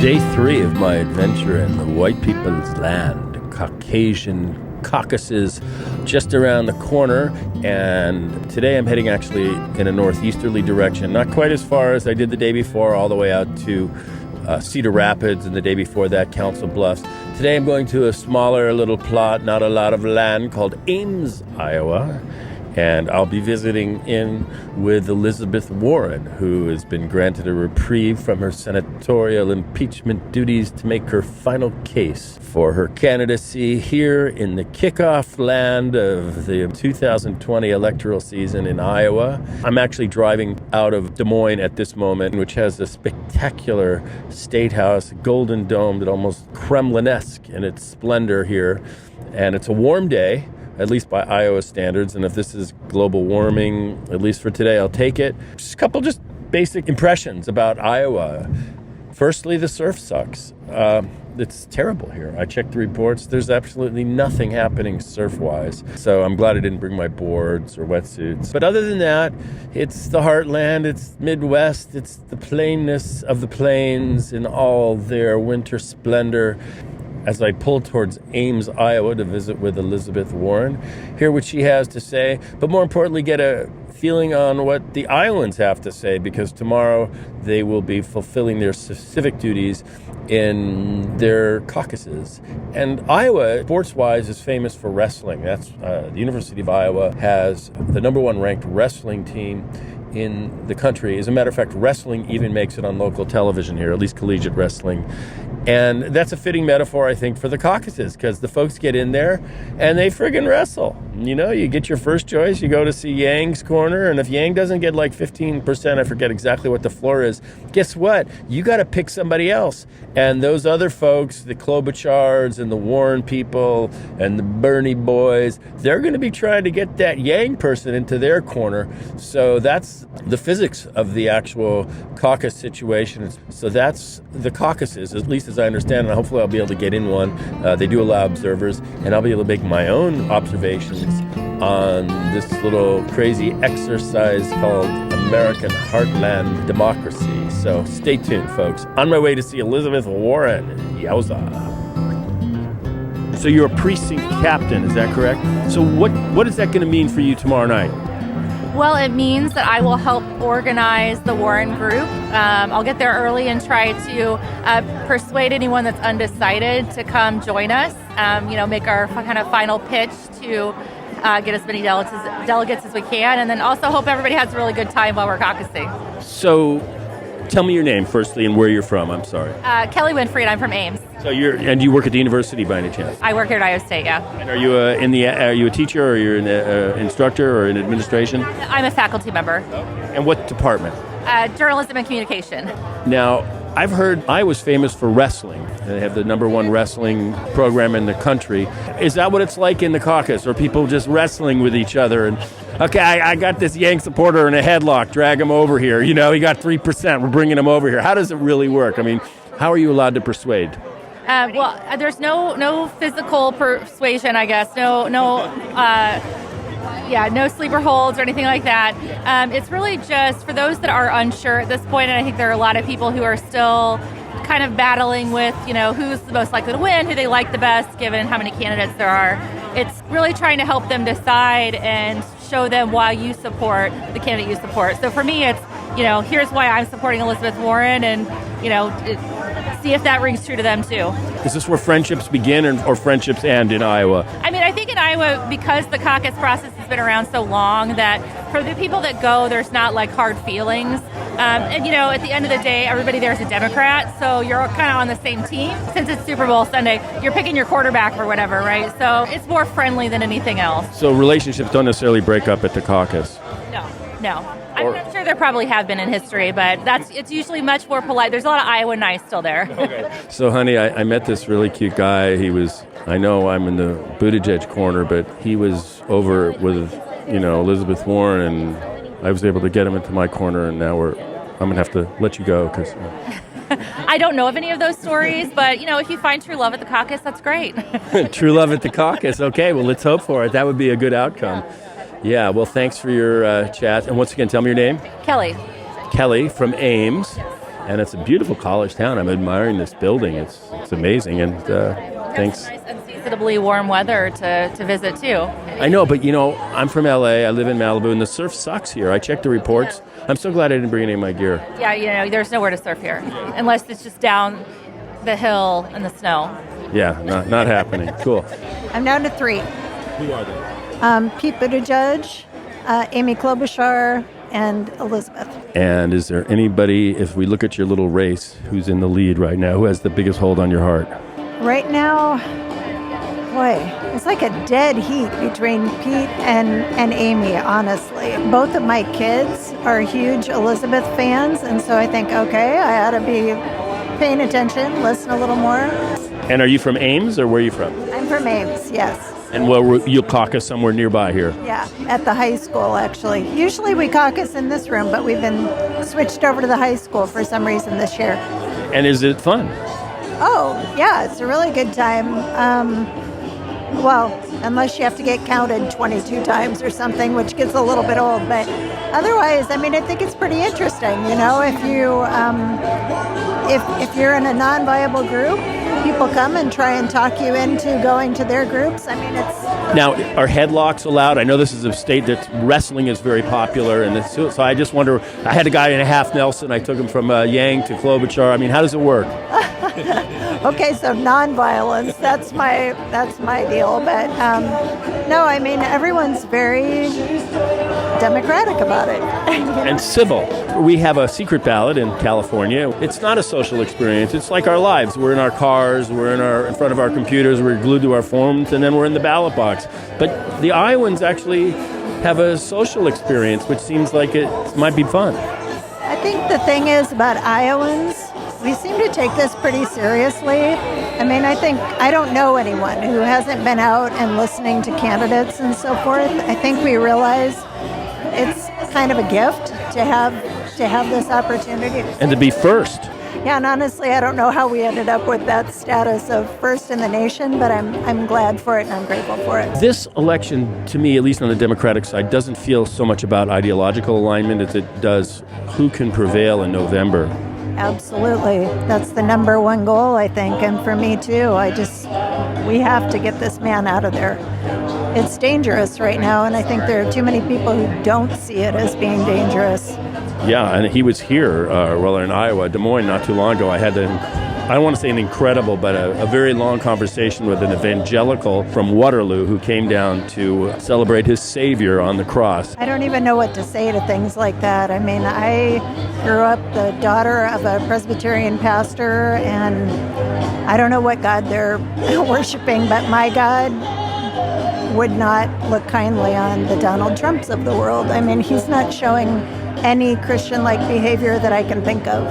Day 3 of my adventure in the white people's land, Caucasian Caucasus, just around the corner. And today I'm heading actually in a northeasterly direction, not quite as far as I did the day before, all the way out to Cedar Rapids, and the day before that, Council Bluffs. Today I'm going to a smaller little plot, not a lot of land, called Ames, Iowa. And I'll be visiting in with Elizabeth Warren, who has been granted a reprieve from her senatorial impeachment duties to make her final case for her candidacy here in the kickoff land of the 2020 electoral season in Iowa. I'm actually driving out of Des Moines at this moment, which has a spectacular state house, golden domed, almost Kremlin-esque in its splendor here. And it's a warm day, at least by Iowa standards, and if this is global warming, at least for today, I'll take it. Just a couple just basic impressions about Iowa. Firstly, the surf sucks. It's terrible here. I checked the reports. There's absolutely nothing happening surf-wise, so I'm glad I didn't bring my boards or wetsuits. But other than that, it's the heartland, it's Midwest, it's the plainness of the plains in all their winter splendor. As I pull towards Ames, Iowa to visit with Elizabeth Warren, hear what she has to say, but more importantly, get a feeling on what the Iowans have to say, because tomorrow they will be fulfilling their civic duties in their caucuses. And Iowa, sports-wise, is famous for wrestling. That's the University of Iowa has the number one ranked wrestling team in the country. As a matter of fact, wrestling even makes it on local television here, at least collegiate wrestling. And that's a fitting metaphor, I think, for the caucuses, because the folks get in there and they friggin' wrestle. You know, you get your first choice, you go to see Yang's corner, and if Yang doesn't get like 15%, I forget exactly what the floor is, guess what? You got to pick somebody else. And those other folks, the Klobuchards and the Warren people and the Bernie boys, they're going to be trying to get that Yang person into their corner. So that's the physics of the actual caucus situation. So that's the caucuses, at least as I understand, and hopefully I'll be able to get in one. They do allow observers, and I'll be able to make my own observations on this little crazy exercise called American Heartland Democracy. So stay tuned, folks. On my way to see Elizabeth Warren. Yowza. So you're a precinct captain, is that correct? So what is that going to mean for you tomorrow night? Well, it means that I will help organize the Warren group. I'll get there early and try to persuade anyone that's undecided to come join us, make our kind of final pitch to get as many delegates as we can, and then also hope everybody has a really good time while we're caucusing. So tell me your name, firstly, and where you're from. I'm sorry. Kelly Winfrey, and I'm from Ames. So you work at the university by any chance? I work here at Iowa State, yeah. And are you a teacher, or you're an instructor, or in administration? I'm a faculty member. And what department? Journalism and communication. Now, I've heard Iowa's famous for wrestling. They have the number one wrestling program in the country. Is that what it's like in the caucus? Or people just wrestling with each other? And okay, I got this Yang supporter in a headlock. Drag him over here. You know, he got 3%. We're bringing him over here. How does it really work? I mean, how are you allowed to persuade? There's no physical persuasion, I guess. No sleeper holds or anything like that. It's really just for those that are unsure at this point, and I think there are a lot of people who are still kind of battling with, who's the most likely to win, who they like the best, given how many candidates there are. It's really trying to help them decide and show them why you support the candidate you support. So for me, it's, here's why I'm supporting Elizabeth Warren, and, see if that rings true to them too. Is this where friendships begin or friendships end in Iowa? I mean, I think in Iowa, because the caucus process has been around so long, that for the people that go, there's not like hard feelings. And at the end of the day, everybody there is a Democrat, so you're kind of on the same team. Since it's Super Bowl Sunday, you're picking your quarterback or whatever, right? So it's more friendly than anything else. So relationships don't necessarily break up at the caucus? No. I'm sure there probably have been in history, but it's usually much more polite. There's a lot of Iowa nice still there. Okay. So, honey, I met this really cute guy. I know I'm in the Buttigieg corner, but he was over with, Elizabeth Warren, and I was able to get him into my corner, and now I'm going to have to let you go because... I don't know of any of those stories, but, if you find true love at the caucus, that's great. True love at the caucus. Okay, well, let's hope for it. That would be a good outcome. Yeah, well, thanks for your chat. And once again, tell me your name. Kelly. Kelly from Ames. And it's a beautiful college town. I'm admiring this building. It's amazing. And thanks. Nice unseasonably warm weather to visit too. I know, but I'm from LA. I live in Malibu, and the surf sucks here. I checked the reports. I'm so glad I didn't bring any of my gear. Yeah, there's nowhere to surf here unless it's just down the hill in the snow. Yeah, not happening. Cool. I'm down to 3. Who are they? Pete Buttigieg, Amy Klobuchar, and Elizabeth. And is there anybody, if we look at your little race, who's in the lead right now? Who has the biggest hold on your heart? Right now, boy, it's like a dead heat between Pete and Amy, honestly. Both of my kids are huge Elizabeth fans, and so I think, okay, I ought to be paying attention, listen a little more. And are you from Ames, or where are you from? I'm from Ames, yes. And you'll caucus somewhere nearby here? Yeah, at the high school, actually. Usually we caucus in this room, but we've been switched over to the high school for some reason this year. And is it fun? Oh, yeah, it's a really good time. Well, unless you have to get counted 22 times or something, which gets a little bit old. But otherwise, I think it's pretty interesting. If you if you're in a non-viable group, people come and try and talk you into going to their groups. It's... Now, are headlocks allowed? I know this is a state that wrestling is very popular, and so I just wonder. I had a guy in a half Nelson. I took him from Yang to Klobuchar. How does it work? Okay, so nonviolence, that's my deal. But no, everyone's very democratic about it. And civil. We have a secret ballot in California. It's not a social experience. It's like our lives. We're in our cars, we're in front of our computers, we're glued to our phones, and then we're in the ballot box. But the Iowans actually have a social experience, which seems like it might be fun. I think the thing is about Iowans, we seem to take this pretty seriously. I don't know anyone who hasn't been out and listening to candidates and so forth. I think we realize it's kind of a gift to have this opportunity. And to be first. Yeah, and honestly, I don't know how we ended up with that status of first in the nation, but I'm glad for it and I'm grateful for it. This election, to me, at least on the Democratic side, doesn't feel so much about ideological alignment as it does who can prevail in November. Absolutely. That's the number one goal, I think, and for me too. We have to get this man out of there. It's dangerous right now, and I think there are too many people who don't see it as being dangerous. Yeah, and he was here, in Iowa, Des Moines, not too long ago. I had I don't want to say an incredible, but a very long conversation with an evangelical from Waterloo who came down to celebrate his Savior on the cross. I don't even know what to say to things like that. I grew up the daughter of a Presbyterian pastor, and I don't know what God they're worshiping, but my God would not look kindly on the Donald Trumps of the world. He's not showing any Christian-like behavior that I can think of.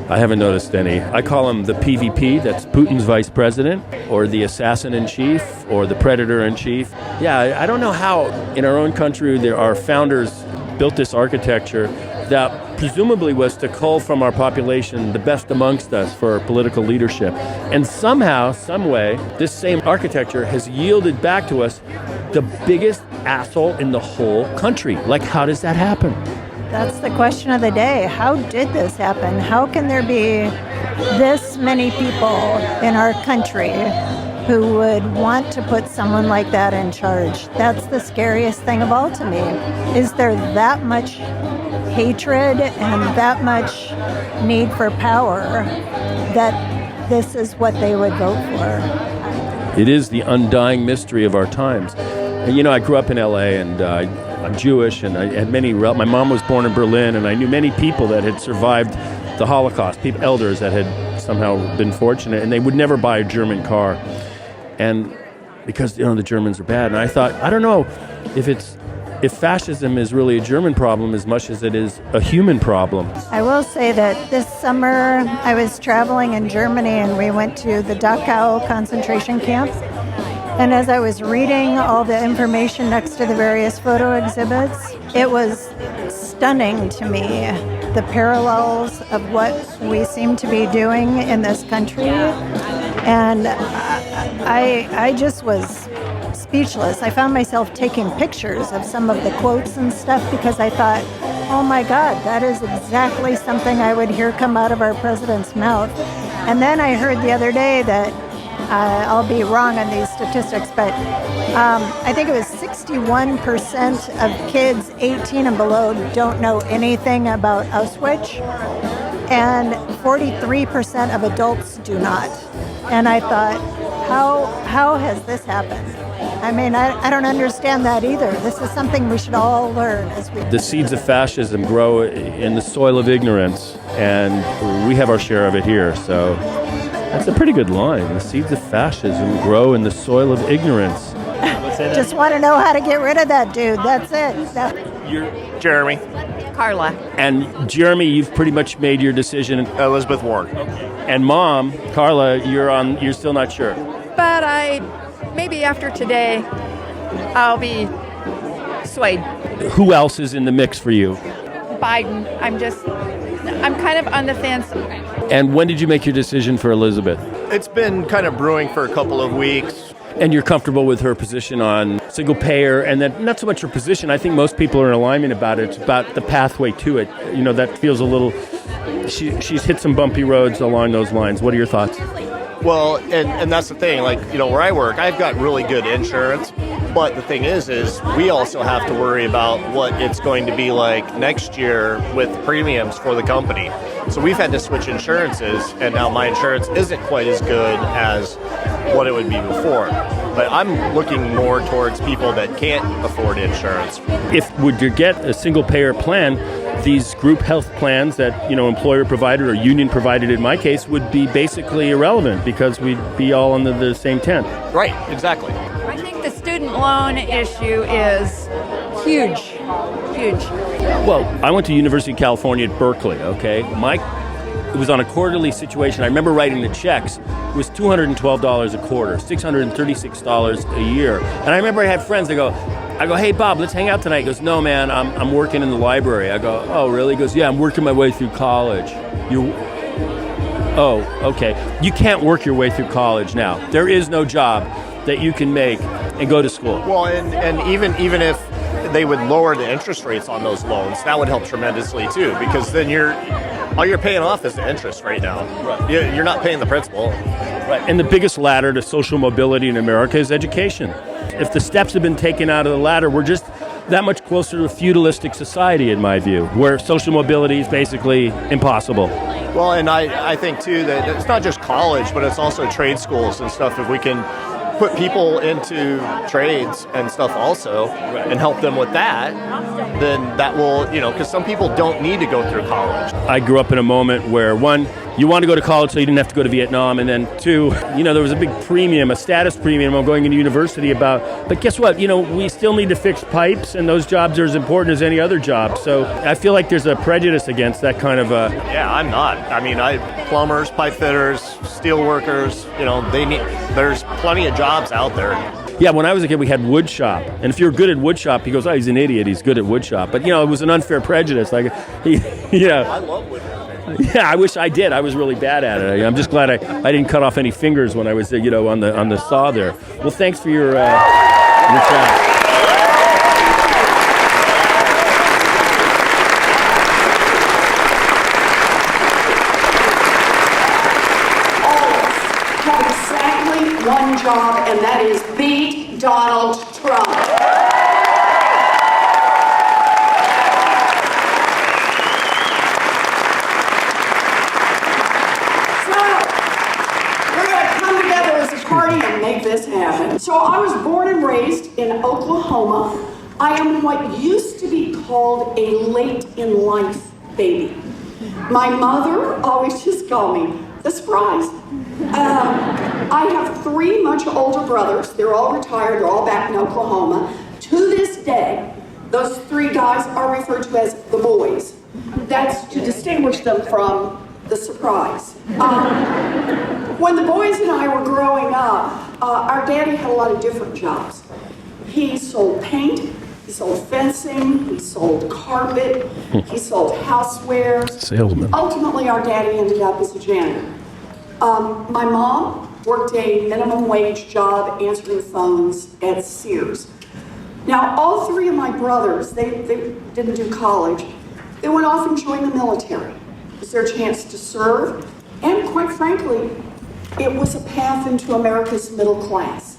I haven't noticed any. I call him the PVP, that's Putin's vice president, or the assassin-in-chief, or the predator-in-chief. Yeah, I don't know how in our own country our founders built this architecture that presumably was to cull from our population the best amongst us for political leadership. And somehow, some way, this same architecture has yielded back to us the biggest asshole in the whole country. How does that happen? That's the question of the day. How did this happen? How can there be this many people in our country who would want to put someone like that in charge? That's the scariest thing of all to me. Is there that much hatred and that much need for power that this is what they would vote for? It is the undying mystery of our times. I grew up in LA, and I'm Jewish, and I had my mom was born in Berlin, and I knew many people that had survived the Holocaust, elders that had somehow been fortunate, and they would never buy a German car, and because the Germans are bad. And I thought, I don't know if fascism is really a German problem as much as it is a human problem. I will say that this summer I was traveling in Germany, and we went to the Dachau concentration camp. And as I was reading all the information next to the various photo exhibits, it was stunning to me, the parallels of what we seem to be doing in this country. And I just was speechless. I found myself taking pictures of some of the quotes and stuff because I thought, oh my God, that is exactly something I would hear come out of our president's mouth. And then I heard the other day that, I'll be wrong on these statistics, but I think it was 61% of kids 18 and below don't know anything about Auschwitz, and 43% of adults do not. And I thought, how has this happened? I mean, I don't understand that either. This is something we should all learn as we... The seeds of fascism grow in the soil of ignorance, and we have our share of it here, so that's a pretty good line. The seeds of fascism grow in the soil of ignorance. Just want to know how to get rid of that dude. That's it. You're Jeremy. Carla. And Jeremy, you've pretty much made your decision. Elizabeth Warren. And Mom, Carla, you're still not sure. But maybe after today, I'll be swayed. Who else is in the mix for you? Biden. I'm kind of on the fence. And when did you make your decision for Elizabeth? It's been kind of brewing for a couple of weeks. And you're comfortable with her position on single payer, and then not so much her position. I think most people are in alignment about it. It's about the pathway to it. You know, that feels a little... She's hit some bumpy roads along those lines. What are your thoughts? Well, and that's the thing. Like, you know, where I work, I've got really good insurance. But the thing is we also have to worry about what it's going to be like next year with premiums for the company. So we've had to switch insurances, and now my insurance isn't quite as good as what it would be before. But I'm looking more towards people that can't afford insurance. If would you get a single payer plan, these group health plans that, you know, employer provided or union provided in my case would be basically irrelevant because we'd be all under the same tent. Right, exactly. I think the student loan issue is huge. Well, I went to University of California at Berkeley, okay? It was on a quarterly situation. I remember writing the checks. It was $212 a quarter, $636 a year. And I remember I had friends that go, hey, Bob, let's hang out tonight. He goes, no, man, I'm working in the library. I go, oh, really? He goes, yeah, I'm working my way through college. Oh, okay. You can't work your way through college now. There is no job that you can make and go to school. Well, and even if they would lower the interest rates on those loans, that would help tremendously too, because then all you're paying off is the interest right now. Right. You're not paying the principal. Right. And the biggest ladder to social mobility in America is education. If the steps have been taken out of the ladder, we're just that much closer to a feudalistic society, in my view, where social mobility is basically impossible. Well, and I think too that it's not just college, but it's also trade schools and stuff. If we can put people into trades and stuff also and help them with that, then that will, because some people don't need to go through college. I grew up in a moment where, one, you wanted to go to college so you didn't have to go to Vietnam, and then two, there was a big premium, a status premium on going into university but guess what? We still need to fix pipes, and those jobs are as important as any other job. So I feel like there's a prejudice against that kind of Yeah, I'm not. I mean, plumbers, pipe fitters, steel workers, there's plenty of jobs out there. Yeah, when I was a kid, we had wood shop. And if you're good at wood shop, he goes, oh, he's an idiot, he's good at wood shop. But, it was an unfair prejudice. Like, I love wood. Yeah, I wish I did. I was really bad at it. I'm just glad I didn't cut off any fingers when I was, on the saw there. Well, thanks for your chat. One job, and that is beat Donald Trump. So, we're going to come together as a party and make this happen. So I was born and raised in Oklahoma. I am what used to be called a late in life baby. My mother always just called me the surprise. I have three much older brothers. They're all retired. They're all back in Oklahoma. To this day, those three guys are referred to as the boys. That's to distinguish them from the surprise. When the boys and I were growing up, our daddy had a lot of different jobs. He sold paint, he sold fencing, he sold carpet, he sold housewares. Salesman. Ultimately, our daddy ended up as a janitor. My mom worked a minimum wage job answering phones at Sears. Now, all three of my brothers, they didn't do college, They went off and joined the military. It was their chance to serve, and quite frankly, it was a path into America's middle class.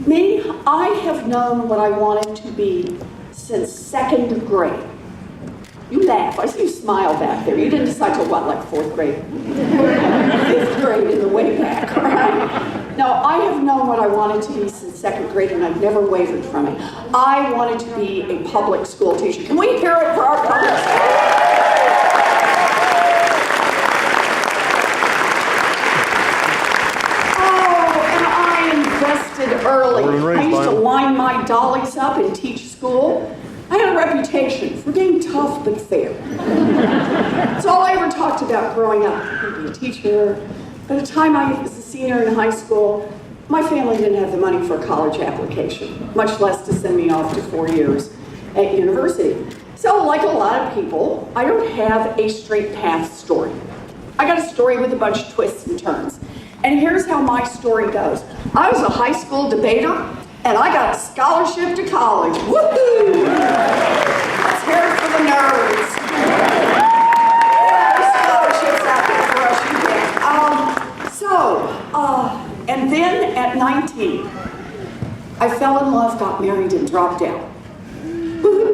Me, I have known what I wanted to be since 2nd grade. You laugh. I see you smile back there. You didn't decide till what, like 4th grade? 5th grade in the way back, right? No, I have known what I wanted to be since 2nd grade, and I've never wavered from it. I wanted to be a public school teacher. Can we hear it for our public school? Early. I used to line my dollies up and teach school. I had a reputation for being tough but fair. That's all I ever talked about growing up. I could be a teacher. By the time I was a senior in high school, my family didn't have the money for a college application, much less to send me off to 4 years at university. So like a lot of people, I don't have a straight path story. I got a story with a bunch of twists and turns. And here's how my story goes. I was a high school debater, and I got a scholarship to college. Woohoo! Let's hear it for the nerds. There's scholarships out there for us, you bet. And then at 19, I fell in love, got married, and dropped out. Woohoo!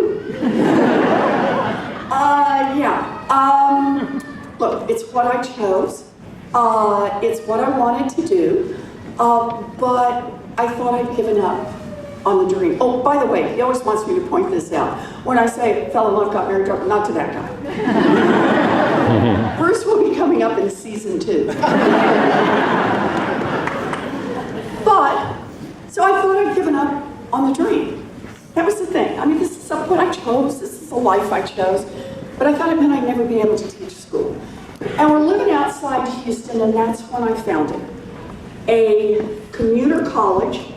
Look, it's what I chose. It's what I wanted to do, but I thought I'd given up on the dream. Oh, by the way, he always wants me to point this out. When I say fell in love, got married, not to that guy. Bruce will be coming up in season 2. But, so I thought I'd given up on the dream. That was the thing. I mean, this is what I chose. This is the life I chose. But I thought it meant I'd never be able to teach school. And we're living outside Houston, and that's when I found it. A commuter college,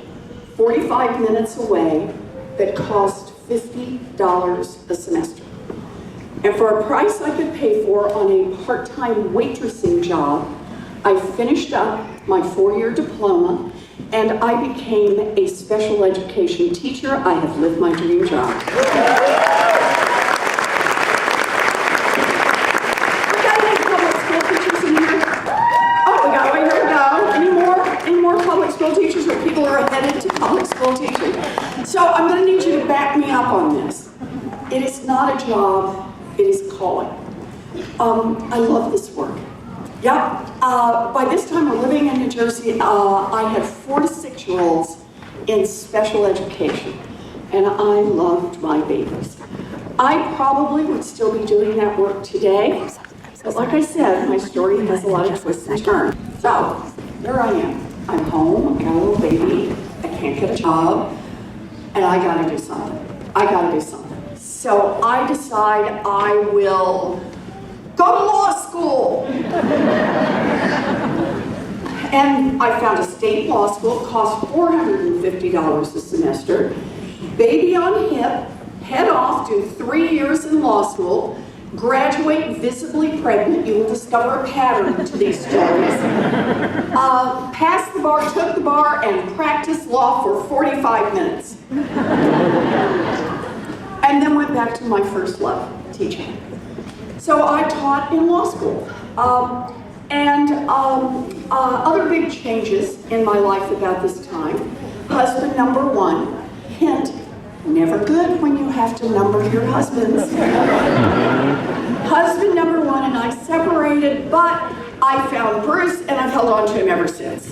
45 minutes away, that cost $50 a semester. And for a price I could pay for on a part-time waitressing job, I finished up my 4-year diploma, and I became a special education teacher. I have lived my dream job. Teachers or people who are headed to public school teaching. So I'm going to need you to back me up on this. It is not a job, it is calling. I love this work. Yeah, by this time we're living in New Jersey. I had 4 to 6-year-olds in special education, and I loved my babies. I probably would still be doing that work today, but like I said, my story has a lot of twists and turns. So, there I am. I'm home, I got a little baby, I can't get a job, and I gotta do something. So I decide I will go to law school. And I found a state law school, it cost $450 a semester. Baby on hip, head off, do 3 years in law school, graduate visibly pregnant. You will discover a pattern to these stories. Passed the bar, took the bar, and practiced law for 45 minutes. And then went back to my first love, teaching. So I taught in law school. Other big changes in my life about this time. Husband number 1, hint, never good when you have to number your husbands. Husband number 1 and I separated, but I found Bruce and I've held on to him ever since.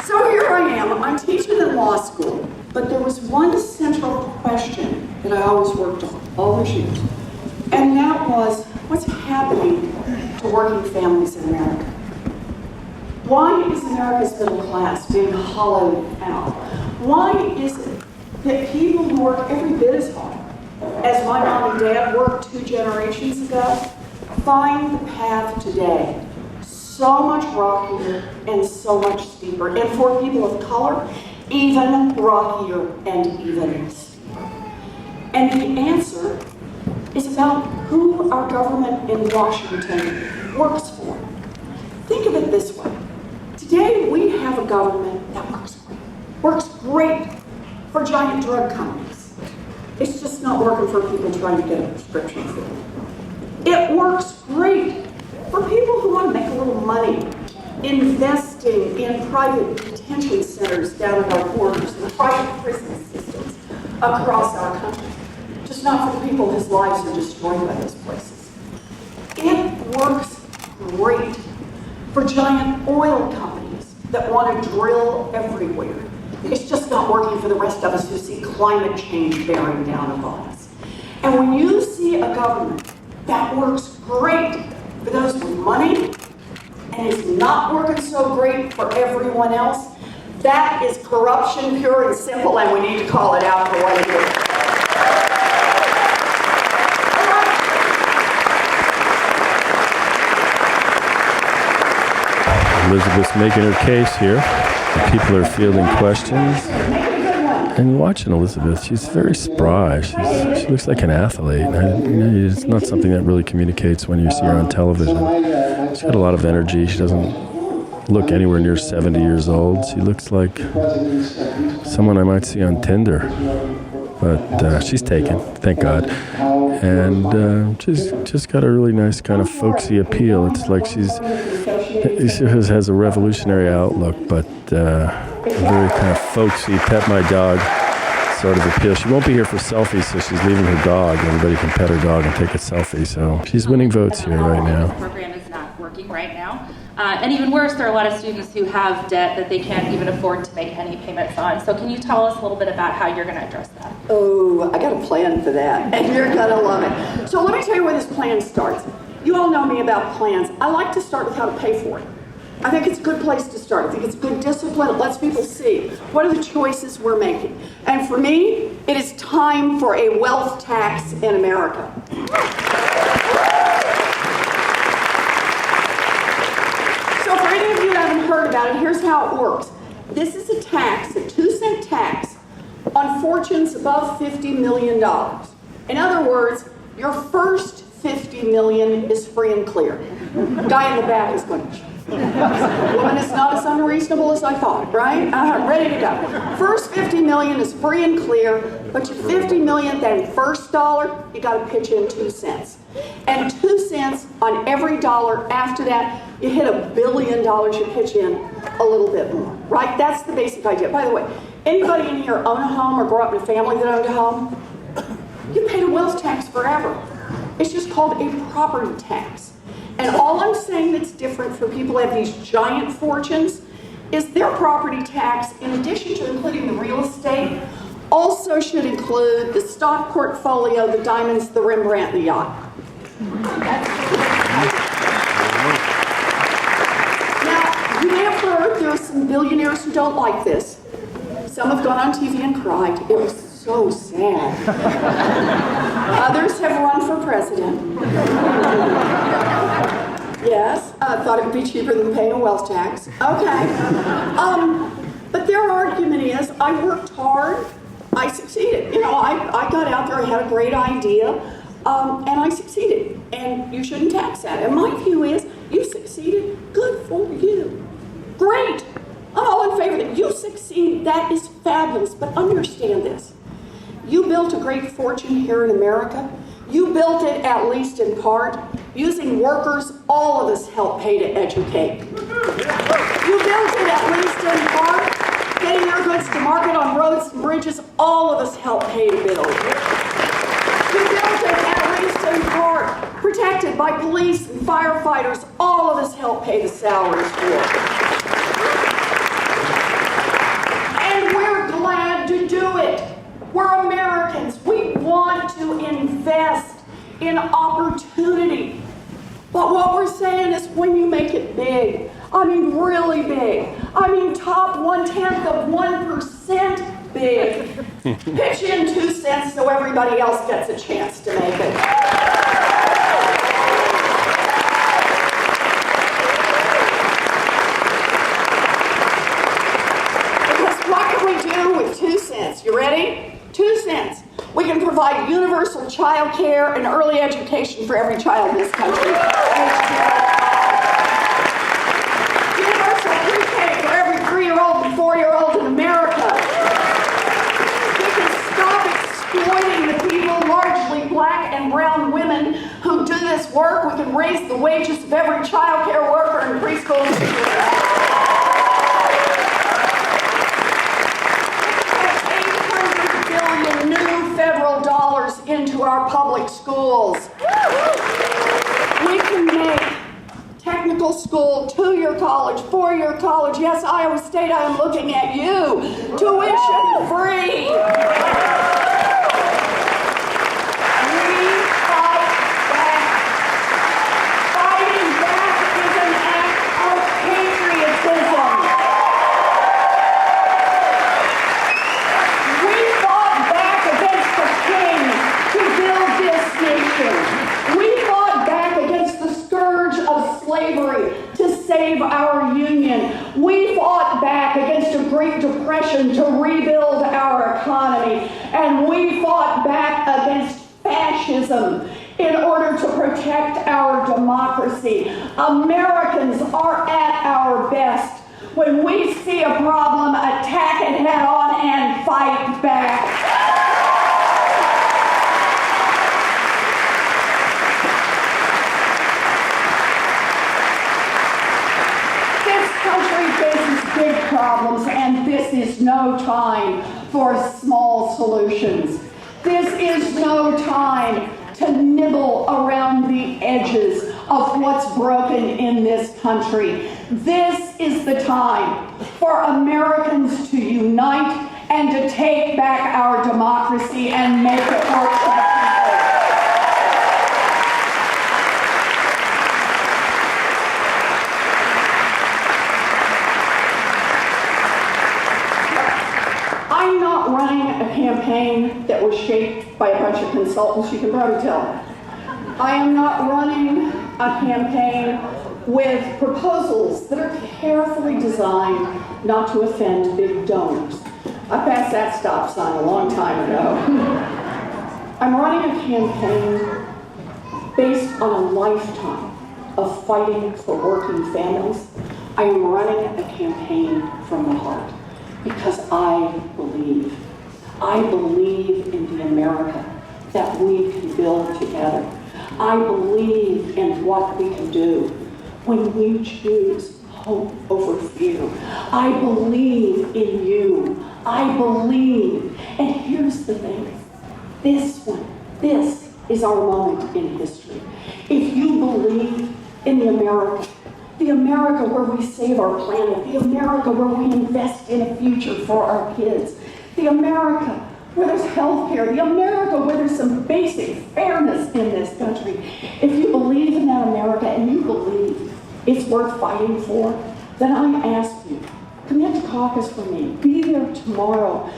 So here I am, I'm teaching in law school, but there was one central question that I always worked on, all those years. And that was, what's happening to working families in America? Why is America's middle class being hollowed out? Why is it that people who work every bit as hard as my mom and dad worked 2 generations ago find the path today so much rockier and so much steeper, and for people of color, even rockier and even steeper? And the answer is about who our government in Washington works for. Think of it this way. Today, we have a government that works great giant drug companies. It's just not working for people trying to get a prescription filled. It works great for people who want to make a little money investing in private detention centers down at our borders and private prison systems across our country. Just not for the people whose lives are destroyed by those places. It works great for giant oil companies that want to drill everywhere. It's just not working for the rest of us who see climate change bearing down upon us. And when you see a government that works great for those with money and is not working so great for everyone else, that is corruption pure and simple, and we need to call it out for what it is. Elizabeth's making her case here. People are fielding questions. And watching Elizabeth, she's very spry. She looks like an athlete. It's not something that really communicates when you see her on television. She's got a lot of energy. She doesn't look anywhere near 70 years old. She looks like someone I might see on Tinder. But she's taken, thank God. And she's just got a really nice kind of folksy appeal. It's like she has a revolutionary outlook, but a very kind of folksy, pet my dog sort of appeal. She won't be here for selfies, so she's leaving her dog. Everybody can pet her dog and take a selfie, so she's winning votes here right now. The program is not working right now. And even worse, there are a lot of students who have debt that they can't even afford to make any payments on. So can you tell us a little bit about how you're going to address that? Oh, I got a plan for that, and you're going to love it. So let me tell you where this plan starts. You all know me about plans. I like to start with how to pay for it. I think it's a good place to start. I think it's good discipline. It lets people see what are the choices we're making. And for me, it is time for a wealth tax in America. So for any of you that haven't heard about it, here's how it works. This is a tax, a 2-cent tax, on fortunes above $50 million. In other words, your first $50 million is free and clear. Guy in the back is going, woman, it's not as unreasonable as I thought, right? Ready to go. First $50 million is free and clear, but your $50 million, that first dollar, you got to pitch in 2 cents. And 2 cents on every dollar after that, you hit $1 billion, you pitch in a little bit more, right? That's the basic idea. By the way, anybody in here own a home or grew up in a family that owned a home? You paid a wealth tax forever. It's just called a property tax. And all I'm saying that's different for people who have these giant fortunes is their property tax, in addition to including the real estate, also should include the stock portfolio, the diamonds, the Rembrandt, the yacht. Now, you may have heard there are some billionaires who don't like this. Some have gone on TV and cried. It was so sad. Others have run for president. Yes, thought it would be cheaper than paying a wealth tax. Okay. But their argument is, I worked hard, I succeeded. You know, I got out there, I had a great idea, and I succeeded. And you shouldn't tax that. And my view is, you succeeded, good for you. Great. I'm all in favor that you succeed. That is fabulous. But understand this. You built a great fortune here in America. You built it, at least in part, using workers all of us help pay to educate. You built it, at least in part, getting your goods to market on roads and bridges all of us help pay to build. You built it, at least in part, protected by police and firefighters all of us help pay the salaries for. And we're glad to do it. We're Americans. We want to invest in opportunity. But what we're saying is when you make it big, I mean really big, I mean top 1/10 of 1% big, pitch in 2 cents so everybody else gets a chance to make it. Because what can we do with 2 cents? You ready? 2 cents. We can provide universal child care and early education for every child in this country. Universal pre-K for every 3-year-old and 4-year-old in America. We work, we can raise the wages of every child care worker and preschool teacher. New federal dollars into our public schools. We can make technical school, 2-year college, 4-year college, yes, Iowa State, I am looking at you, tuition free. We fight back. Fighting back is an act of patriotism. We fought back against the king to build this nation. We fought back against the scourge of slavery to save our union. We fought back against a Great Depression to rebuild our economy. And we fought back against fascism in order to protect our democracy. Americans are at our best when we see a problem, attack it head on and fight back. This country faces big problems, and this is no time for small solutions. This is no time to nibble around the edges of what's broken in this country. This is the time for Americans to unite and to take back our democracy and make it work for the people. I'm not running a campaign that was shaped by a bunch of consultants, you can probably tell. I am not running a campaign with proposals that are carefully designed not to offend big donors. I passed that stop sign a long time ago. I'm running a campaign based on a lifetime of fighting for working families. I am running a campaign from the heart because I believe in the America that we can build together. I believe in what we can do when we choose hope over fear. I believe in you. I believe. And here's the thing. This is our moment in history. If you believe in the America where we save our planet, the America where we invest in a future for our kids, the America where there's health care, the America where there's some basic fairness in this country. If you believe in that America and you believe it's worth fighting for, then I ask you, commit to caucus for me. Be there tomorrow.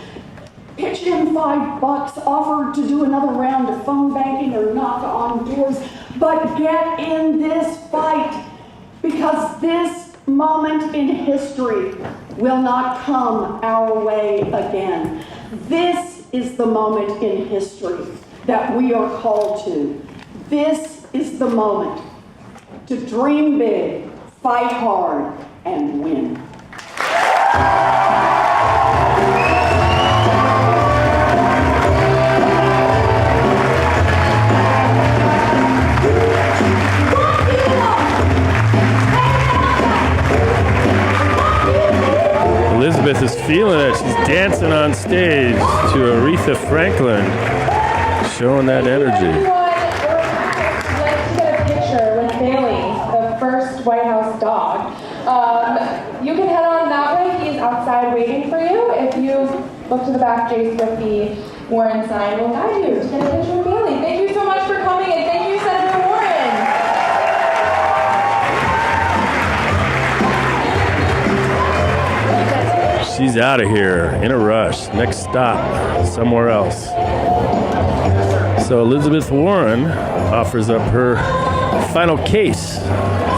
Pitch in $5, offer to do another round of phone banking or knock on doors, but get in this fight because this moment in history will not come our way again. This is the moment in history that we are called to. This is the moment to dream big, fight hard, and win. Elizabeth is feeling it. She's dancing on stage to Aretha Franklin, showing that energy. Let's get a picture with Bailey, the first White House dog. You can head on that way. He's outside waiting for you. If you look to the back, Jace with the Warren sign will guide you to get a picture with Bailey. Thank you so much for coming, and thank you, Senator Warren. She's out of here in a rush. Next stop, somewhere else. So Elizabeth Warren offers up her final case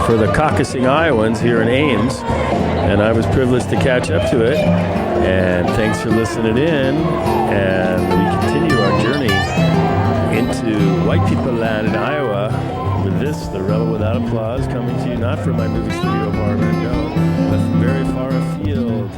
for the caucusing Iowans here in Ames. And I was privileged to catch up to it. And thanks for listening in. And we continue our journey into white people land in Iowa with this, The Rebel Without Applause, coming to you not from my movie studio bar, but from very far afield.